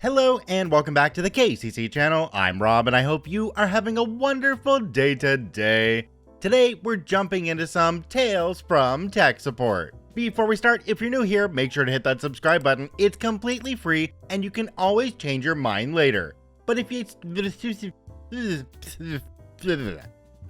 Hello and welcome back to the KCC channel. I'm Rob and I hope you are having a wonderful day today. Today we're jumping into some Tales from Tech Support. Before we start, if you're new here, make sure to hit that subscribe button. It's completely free and you can always change your mind later. But if you...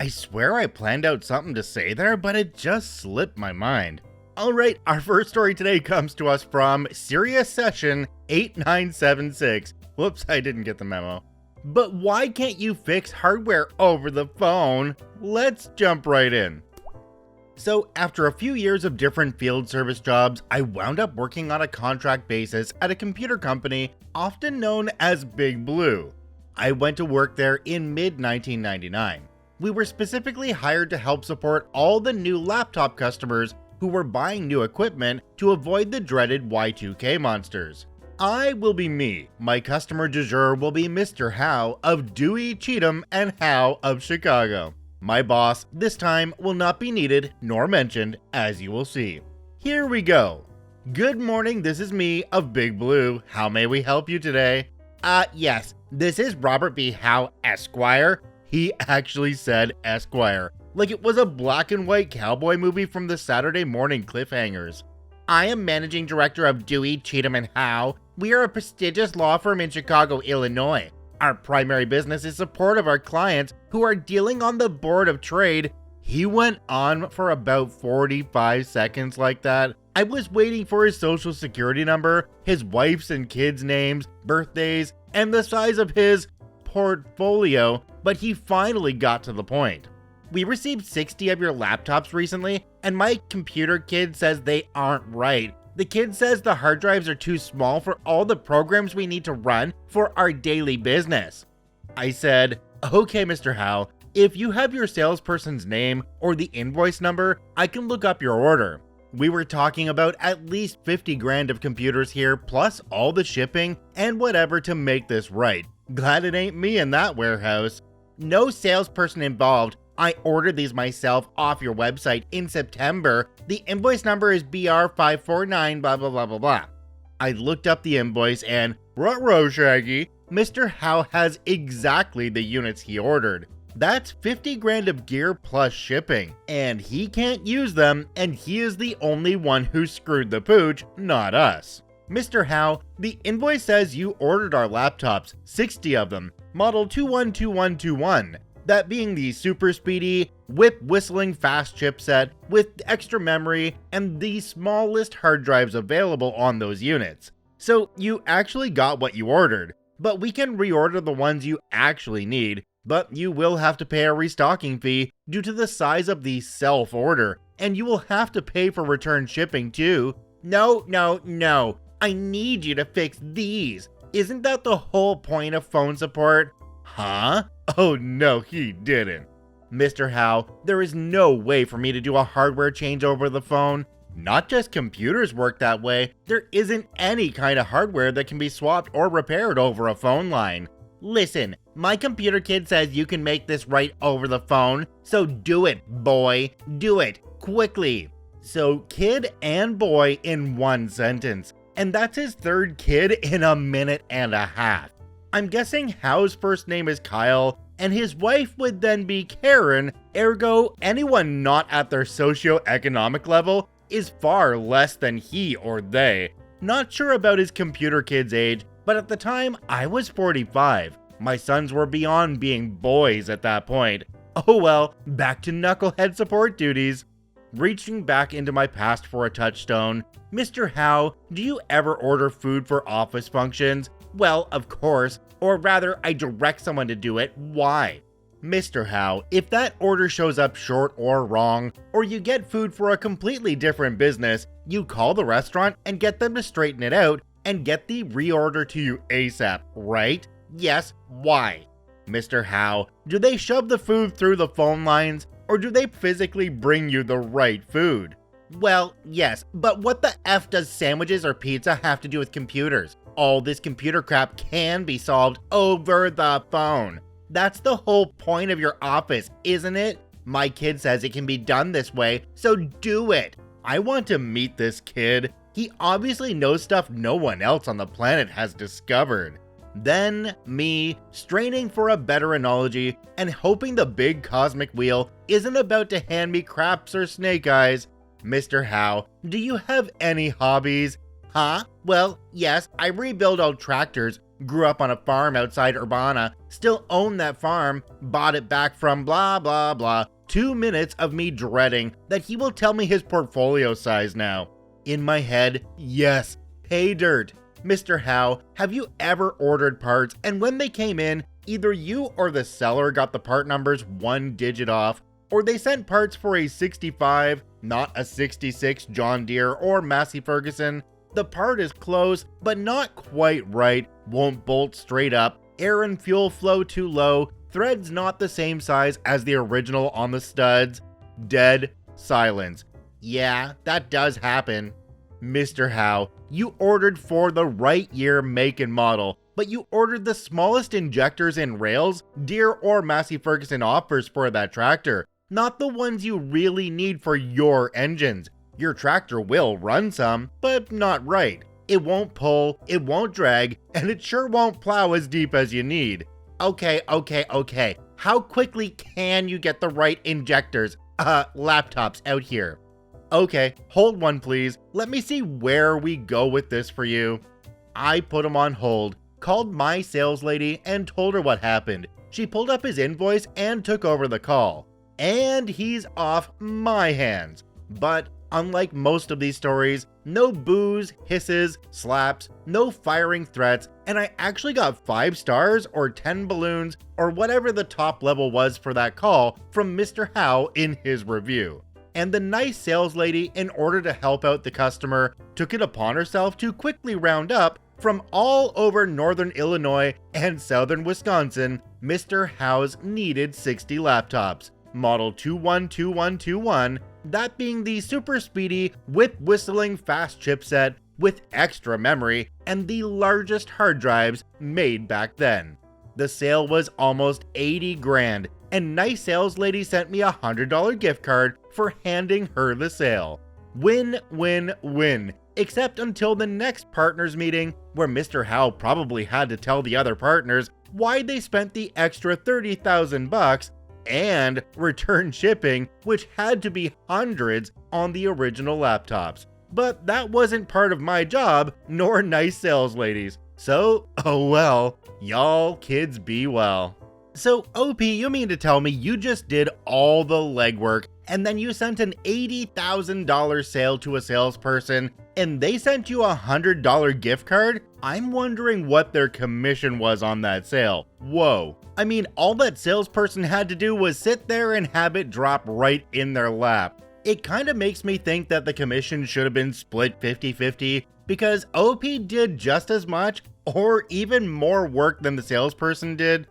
I swear I planned out something to say there, but it just slipped my mind. Alright, our first story today comes to us from Serious Session 8976. Whoops, I didn't get the memo. But why can't you fix hardware over the phone? Let's jump right in. So, after a few years of different field service jobs, I wound up working on a contract basis at a computer company often known as Big Blue. I went to work there in mid-1999. We were specifically hired to help support all the new laptop customers who were buying new equipment to avoid the dreaded Y2K monsters. I will be me. My customer du jour will be Mr. Howe of Dewey, Cheatham, and Howe of Chicago. My boss, this time, will not be needed nor mentioned, as you will see. Here we go. Good morning, this is me of Big Blue. How may we help you today? Yes, this is Robert B. Howe, Esquire. He actually said Esquire, like it was a black and white cowboy movie from the Saturday morning cliffhangers. I am managing director of Dewey, Cheatham, and Howe. We are a prestigious law firm in Chicago, Illinois. Our primary business is support of our clients who are dealing on the Board of Trade. He went on for about 45 seconds like that. I was waiting for his social security number, his wife's and kids' names, birthdays, and the size of his portfolio, but he finally got to the point. We received 60 of your laptops recently, and my computer kid says they aren't right. The kid says the hard drives are too small for all the programs we need to run for our daily business. I said, okay, Mr. Howe, if you have your salesperson's name or the invoice number, I can look up your order. We were talking about at least 50 grand of computers here, plus all the shipping and whatever to make this right. Glad it ain't me in that warehouse. No salesperson involved. I ordered these myself off your website in September. The invoice number is BR549 blah blah blah blah blah. I looked up the invoice and, ruh-roh, Shaggy, Mr. Howe has exactly the units he ordered. That's 50 grand of gear plus shipping, and he can't use them, and he is the only one who screwed the pooch, not us. Mr. Howe, the invoice says you ordered our laptops, 60 of them, model 212121. That being the super speedy, whip-whistling fast chipset with extra memory and the smallest hard drives available on those units. So you actually got what you ordered, but we can reorder the ones you actually need, but you will have to pay a restocking fee due to the size of the self-order, and you will have to pay for return shipping too. No, I need you to fix these. Isn't that the whole point of phone support? Huh? Oh no, he didn't. Mr. Howe, there is no way for me to do a hardware change over the phone. Not just computers work that way. There isn't any kind of hardware that can be swapped or repaired over a phone line. Listen, my computer kid says you can make this right over the phone, so do it, boy. Do it, quickly. So kid and boy in one sentence. And that's his third kid in a minute and a half. I'm guessing Howe's first name is Kyle, and his wife would then be Karen, ergo anyone not at their socioeconomic level is far less than he or they. Not sure about his computer kid's age, but at the time I was 45. My sons were beyond being boys at that point. Oh well, back to knucklehead support duties. Reaching back into my past for a touchstone, Mr. Howe, do you ever order food for office functions? Well, of course, or rather, I direct someone to do it. Why? Mr. Howe, if that order shows up short or wrong, or you get food for a completely different business, you call the restaurant and get them to straighten it out and get the reorder to you ASAP, right? Yes, why? Mr. Howe, do they shove the food through the phone lines, or do they physically bring you the right food? Well, yes, but what the F does sandwiches or pizza have to do with computers? All this computer crap can be solved over the phone. That's the whole point of your office, isn't it? My kid says it can be done this way, so do it. I want to meet this kid. He obviously knows stuff no one else on the planet has discovered. Then me, straining for a better analogy and hoping the big cosmic wheel isn't about to hand me craps or snake eyes. Mr. Howe, do you have any hobbies? Huh? Well, yes, I rebuild old tractors, grew up on a farm outside Urbana, still own that farm, bought it back from blah blah blah. 2 minutes of me dreading that he will tell me his portfolio size now. In my head, yes, pay dirt. Mr. Howe, have you ever ordered parts and when they came in, either you or the seller got the part numbers 1 digit off, or they sent parts for a 65, not a 66 John Deere or Massey Ferguson? The part is close, but not quite right, won't bolt straight up, air and fuel flow too low, threads not the same size as the original on the studs. Dead silence. Yeah, that does happen. Mr. Howe, you ordered for the right year, make, and model, but you ordered the smallest injectors and rails Deere or Massey Ferguson offers for that tractor, not the ones you really need for your engines. Your tractor will run some, but not right. It won't pull, it won't drag, and it sure won't plow as deep as you need. Okay. How quickly can you get the right injectors? Laptops out here. Okay, hold one please. Let me see where we go with this for you. I put him on hold, called my sales lady, and told her what happened. She pulled up his invoice and took over the call. And he's off my hands. But unlike most of these stories, no boos, hisses, slaps, no firing threats, and I actually got 5 stars or 10 balloons or whatever the top level was for that call from Mr. Howe in his review. And the nice sales lady, in order to help out the customer, took it upon herself to quickly round up from all over northern Illinois and southern Wisconsin, Mr. Howe's needed 60 laptops, model 212121, that being the super speedy, whip-whistling fast chipset with extra memory and the largest hard drives made back then. The sale was almost 80 grand, and nice sales lady sent me a $100 gift card for handing her the sale. Win, win, win. Except until the next partners meeting, where Mr. Howe probably had to tell the other partners why they spent the extra $30,000 and return shipping, which had to be hundreds on the original laptops. But that wasn't part of my job, nor nice sales ladies. So, oh well, y'all kids be well. So OP, you mean to tell me you just did all the legwork and then you sent an $80,000 sale to a salesperson and they sent you a $100 gift card? I'm wondering what their commission was on that sale. Whoa. I mean, all that salesperson had to do was sit there and have it drop right in their lap. It kind of makes me think that the commission should have been split 50-50 because OP did just as much or even more work than the salesperson did.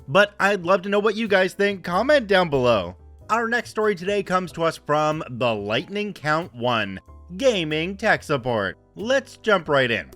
But I'd love to know what you guys think. Comment down below. Our next story today comes to us from the Lightning Count 1, Gaming Tech Support. Let's jump right in.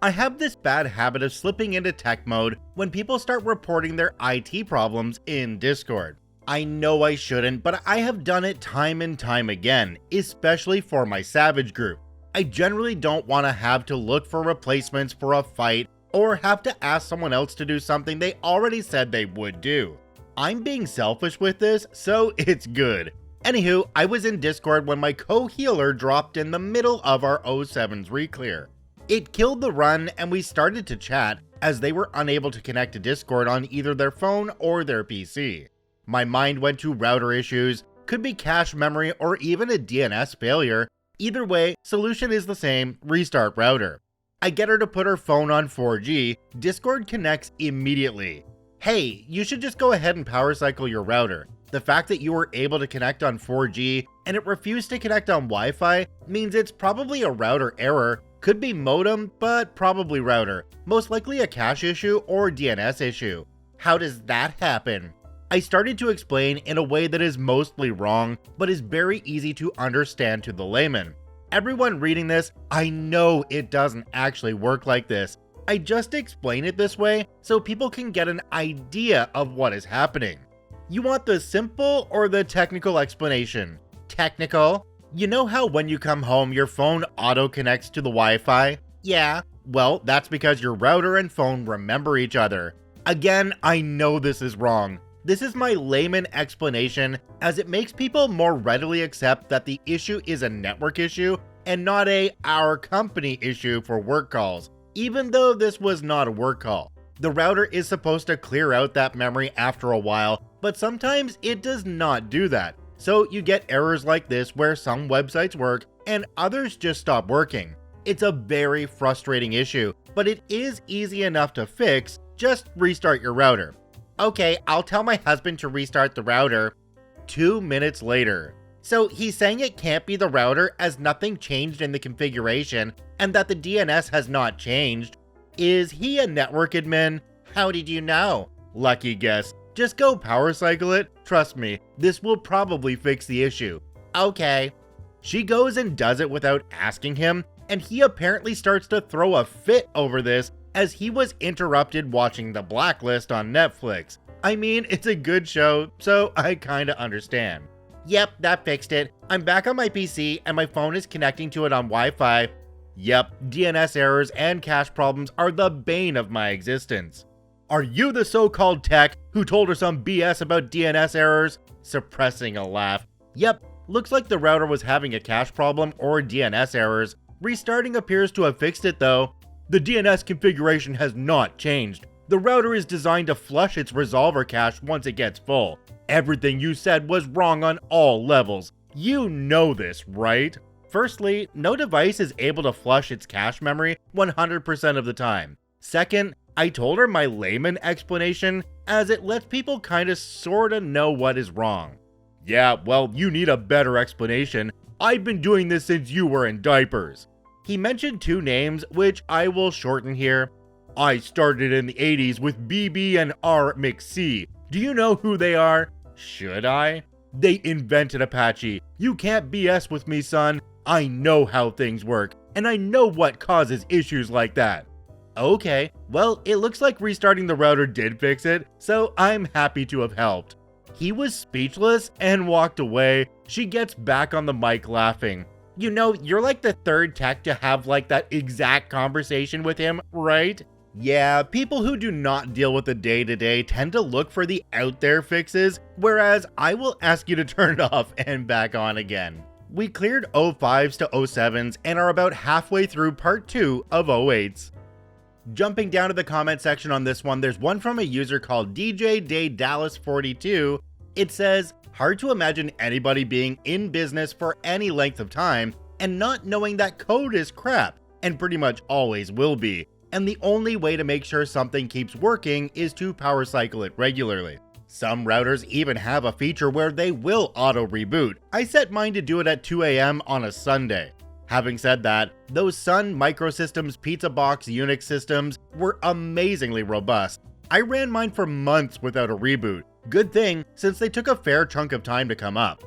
I have this bad habit of slipping into tech mode when people start reporting their IT problems in Discord. I know I shouldn't, but I have done it time and time again, especially for my Savage group. I generally don't want to have to look for replacements for a fight or have to ask someone else to do something they already said they would do. I'm being selfish with this, so it's good. Anywho, I was in Discord when my co-healer dropped in the middle of our 07's reclear. It killed the run and we started to chat as they were unable to connect to Discord on either their phone or their PC. My mind went to router issues, could be cache memory or even a DNS failure. Either way, solution is the same, restart router. I get her to put her phone on 4G, Discord connects immediately. Hey, you should just go ahead and power cycle your router. The fact that you were able to connect on 4G and it refused to connect on Wi-Fi means it's probably a router error, could be modem, but probably router, most likely a cache issue or DNS issue. How does that happen? I started to explain in a way that is mostly wrong, but is very easy to understand to the layman. Everyone reading this, I know it doesn't actually work like this. I just explain it this way so people can get an idea of what is happening. You want the simple or the technical explanation? Technical? You know how when you come home your phone auto connects to the Wi-Fi? Yeah, Well, that's because your router and phone remember each other. Again, I know this is wrong. This is my layman explanation, as it makes people more readily accept that the issue is a network issue and not our company issue for work calls, even though this was not a work call. The router is supposed to clear out that memory after a while, but sometimes it does not do that. So you get errors like this where some websites work and others just stop working. It's a very frustrating issue, but it is easy enough to fix. Just restart your router. Okay, I'll tell my husband to restart the router. 2 minutes later. So he's saying it can't be the router as nothing changed in the configuration and that the DNS has not changed. Is he a network admin? How did you know? Lucky guess. Just go power cycle it. Trust me, this will probably fix the issue. Okay. She goes and does it without asking him, and he apparently starts to throw a fit over this as he was interrupted watching The Blacklist on Netflix. I mean, it's a good show, so I kinda understand. Yep, that fixed it. I'm back on my PC and my phone is connecting to it on Wi-Fi. Yep, DNS errors and cache problems are the bane of my existence. Are you the so-called tech who told her some BS about DNS errors? Suppressing a laugh. Yep, looks like the router was having a cache problem or DNS errors. Restarting appears to have fixed it though. The DNS configuration has not changed. The router is designed to flush its resolver cache once it gets full. Everything you said was wrong on all levels. You know this, right? Firstly, no device is able to flush its cache memory 100% of the time. Second, I told her my layman explanation as it lets people kinda sorta know what is wrong. Yeah, well, you need a better explanation. I've been doing this since you were in diapers. He mentioned 2 names, which I will shorten here. I started in the 80s with BB and R McC. Do you know who they are? Should I? They invented Apache. You can't BS with me, son. I know how things work, and I know what causes issues like that. Okay, well, it looks like restarting the router did fix it, so I'm happy to have helped. He was speechless and walked away. She gets back on the mic laughing. You know, you're like the third tech to have like that exact conversation with him, right? Yeah, people who do not deal with the day-to-day tend to look for the out there fixes, whereas I will ask you to turn it off and back on again. We cleared 05s to 07s and are about halfway through part 2 of 08s. Jumping down to the comment section on this one, there's one from a user called DJ Day Dallas 42. It says, hard to imagine anybody being in business for any length of time and not knowing that code is crap and pretty much always will be. And the only way to make sure something keeps working is to power cycle it regularly. Some routers even have a feature where they will auto reboot. I set mine to do it at 2 AM on a Sunday. Having said that, those Sun Microsystems Pizza Box Unix systems were amazingly robust. I ran mine for months without a reboot. Good thing, since they took a fair chunk of time to come up.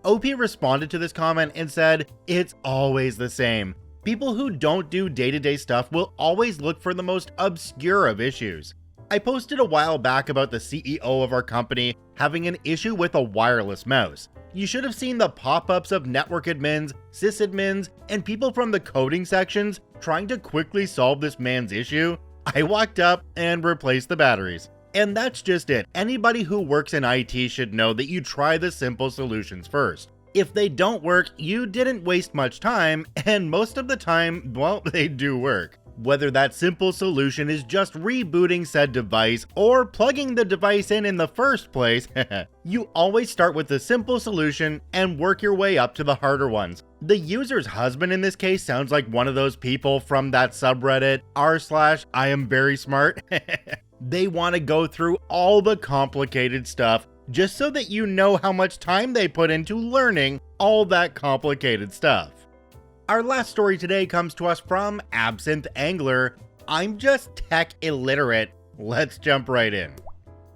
OP responded to this comment and said, it's always the same. People who don't do day-to-day stuff will always look for the most obscure of issues. I posted a while back about the CEO of our company having an issue with a wireless mouse. You should have seen the pop-ups of network admins, sysadmins, and people from the coding sections trying to quickly solve this man's issue. I walked up and replaced the batteries. And that's just it. Anybody who works in IT should know that you try the simple solutions first. If they don't work, you didn't waste much time, and most of the time, well, they do work. Whether that simple solution is just rebooting said device or plugging the device in the first place, you always start with the simple solution and work your way up to the harder ones. The user's husband in this case sounds like one of those people from that subreddit r/I am very smart. They want to go through all the complicated stuff just so that you know how much time they put into learning all that complicated stuff. Our last story today comes to us from absinthangler. I'm just tech illiterate. Let's jump right in.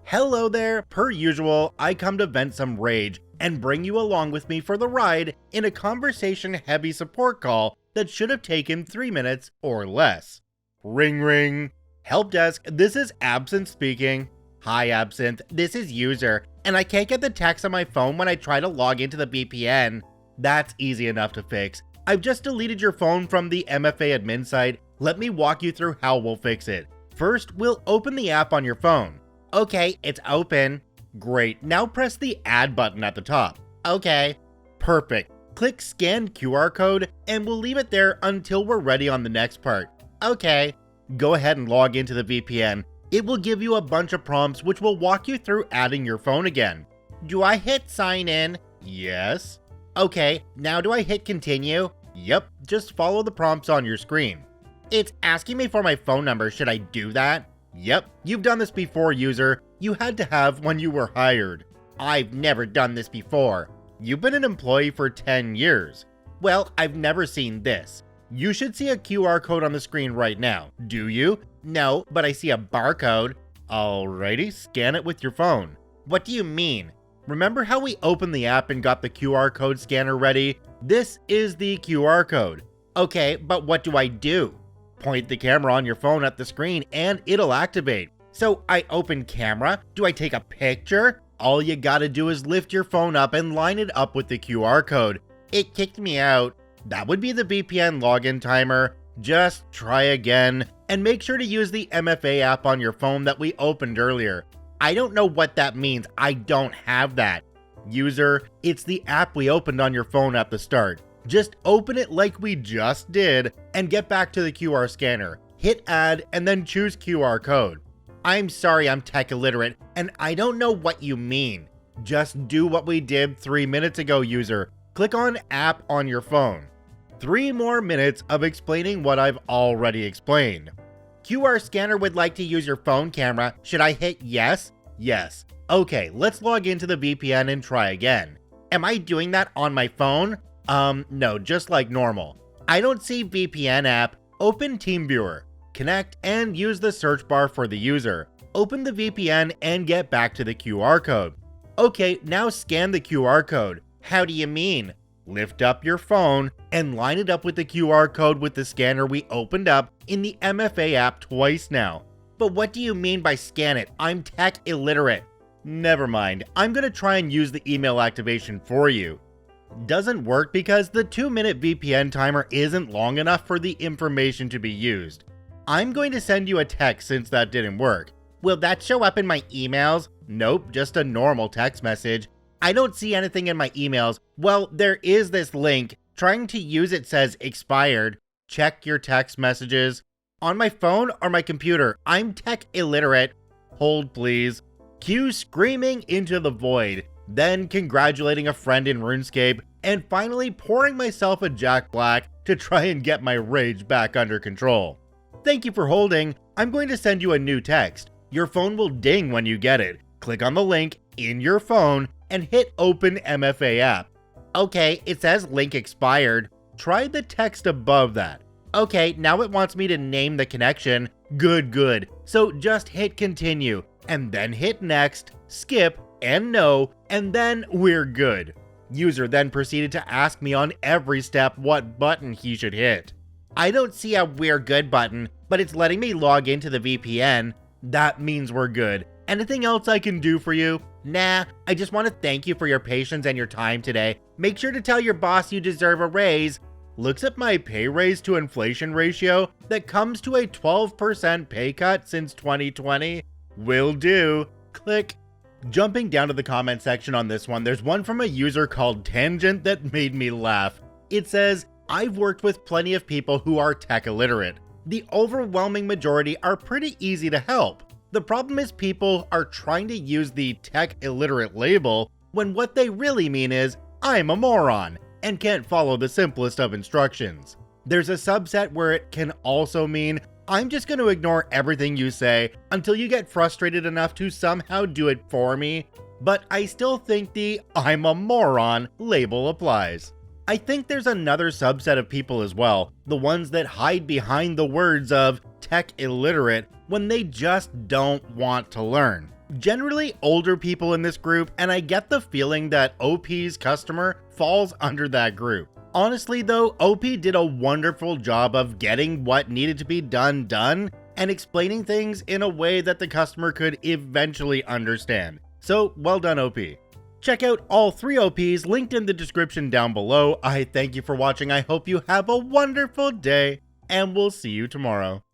Hello there. Per usual, I come to vent some rage and bring you along with me for the ride in a conversation-heavy support call that should have taken 3 minutes or less. Ring ring. Help desk, this is Absinthe speaking. Hi Absinthe, this is user, and I can't get the text on my phone when I try to log into the VPN. That's easy enough to fix. I've just deleted your phone from the MFA admin site Let me walk you through how we'll fix it. First, we'll open the app on your phone. Okay, it's open. Great, now press the add button at the top. Okay. Perfect. Click scan QR code and we'll leave it there until we're ready on the next part. Okay. Go ahead and log into the VPN. It will give you a bunch of prompts which will walk you through adding your phone again. Do I hit sign in? Yes. Okay, now do I hit continue? Yep, just follow the prompts on your screen. It's asking me for my phone number, should I do that? Yep, you've done this before, user. You had to have when you were hired. I've never done this before. You've been an employee for 10 years. Well, I've never seen this. You should see a QR code on the screen right now. Do you? No, but I see a barcode. Alrighty, scan it with your phone. What do you mean? Remember how we opened the app and got the QR code scanner ready? This is the QR code. Okay, but what do I do? Point the camera on your phone at the screen and it'll activate. So I open camera, do I take a picture? All you gotta do is lift your phone up and line it up with the QR code. It kicked me out. That would be the VPN login timer. Just try again and make sure to use the MFA app on your phone that we opened earlier. I don't know what that means. I don't have that. User, it's the app we opened on your phone at the start. Just open it like we just did and get back to the QR scanner. Hit add and then choose QR code. I'm sorry, I'm tech illiterate and I don't know what you mean. Just do what we did 3 minutes ago, user. Click on app on your phone. 3 more minutes of explaining what I've already explained. QR scanner would like to use your phone camera. Should I hit yes? Yes. Okay, let's log into the VPN and try again. Am I doing that on my phone? No, just like normal. I don't see VPN app. Open TeamViewer. Connect and use the search bar for the user. Open the VPN and get back to the QR code. Okay, now scan the QR code. How do you mean? Lift up your phone and line it up with the QR code with the scanner we opened up in the MFA app twice now. But what do you mean by scan it? I'm tech illiterate. Never mind, I'm gonna try and use the email activation for you. Doesn't work because the 2-minute VPN timer isn't long enough for the information to be used. I'm going to send you a text since that didn't work. Will that show up in my emails? Nope, just a normal text message. I don't see anything in my emails. Well, there is this link. Trying to use it says expired. Check your text messages. On my phone or my computer? I'm tech illiterate. Hold please. Cue screaming into the void. Then congratulating a friend in RuneScape. And finally pouring myself a Jack Black to try and get my rage back under control. Thank you for holding. I'm going to send you a new text. Your phone will ding when you get it. Click on the link in your phone and hit open MFA app. Okay, it says link expired. Try the text above that. Okay, now it wants me to name the connection. Good. So just hit continue and then hit next, skip, and no, and then we're good. User then proceeded to ask me on every step what button he should hit. I don't see a we're good button, but it's letting me log into the VPN. That means we're good. Anything else I can do for you? Nah, I just want to thank you for your patience and your time today. Make sure to tell your boss you deserve a raise. Looks at my pay raise to inflation ratio that comes to a 12% pay cut since 2020. Will do. Click. Jumping down to the comment section on this one, there's one from a user called Tangent that made me laugh. It says, I've worked with plenty of people who are tech illiterate. The overwhelming majority are pretty easy to help. The problem is people are trying to use the tech illiterate label when what they really mean is, I'm a moron, and can't follow the simplest of instructions. There's a subset where it can also mean, I'm just going to ignore everything you say until you get frustrated enough to somehow do it for me, but I still think the I'm a moron label applies. I think there's another subset of people as well, the ones that hide behind the words of tech illiterate when they just don't want to learn. Generally older people in this group, and I get the feeling that OP's customer falls under that group. Honestly though, OP did a wonderful job of getting what needed to be done and explaining things in a way that the customer could eventually understand. So well done, OP. Check out all 3 OPs linked in the description down below. I thank you for watching. I hope you have a wonderful day. and we'll see you tomorrow.